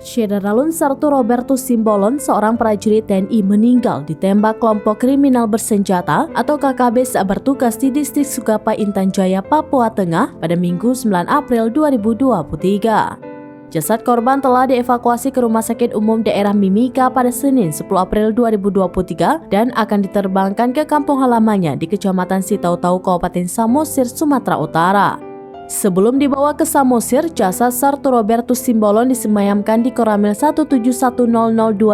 Jenderal Sarto Robertus Simbolon, seorang prajurit TNI, meninggal ditembak kelompok kriminal bersenjata atau KKB saat bertugas di distrik Sugapa, Intan Jaya, Papua Tengah pada Minggu 9 April 2023. Jasad korban telah dievakuasi ke Rumah Sakit Umum Daerah Mimika pada Senin 10 April 2023 dan akan diterbangkan ke kampung halamannya di Kecamatan Sitautau, Kabupaten Samosir, Sumatera Utara. Sebelum dibawa ke Samosir, jasad Sarto Robertus Simbolon disemayamkan di Koramil 171002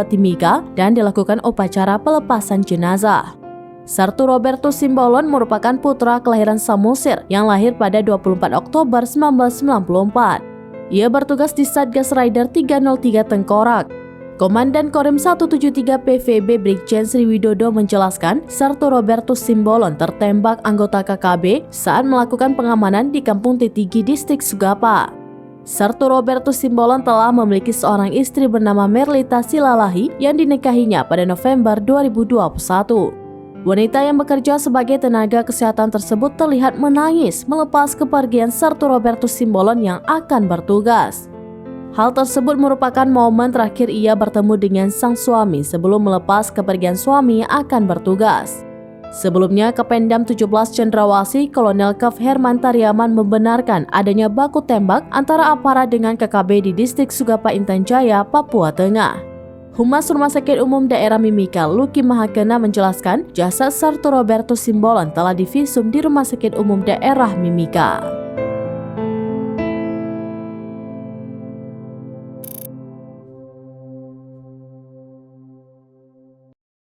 Timika dan dilakukan upacara pelepasan jenazah. Sarto Robertus Simbolon merupakan putra kelahiran Samosir yang lahir pada 24 Oktober 1994. Ia bertugas di Satgas Rider 303 Tengkorak. Komandan Korim 173 PVB Brigjen Sri Widodo menjelaskan Sarto Robertus Simbolon tertembak anggota KKB saat melakukan pengamanan di Kampung Titigi, distrik Sugapa. Sarto Robertus Simbolon telah memiliki seorang istri bernama Merlita Silalahi yang dinikahinya pada November 2021. Wanita yang bekerja sebagai tenaga kesehatan tersebut terlihat menangis melepas kepergian Sarto Robertus Simbolon yang akan bertugas. Hal tersebut merupakan momen terakhir ia bertemu dengan sang suami sebelum melepas kepergian suami yang akan bertugas. Sebelumnya, Kapendam 17 Cendrawasih Kolonel Kev Herman Tariaman membenarkan adanya baku tembak antara aparat dengan KKB di distrik Sugapa, Intan Jaya, Papua Tengah. Humas Rumah Sakit Umum Daerah Mimika, Luki Mahakena, menjelaskan jasad Sarto Robertus Simbolon telah divisum di Rumah Sakit Umum Daerah Mimika.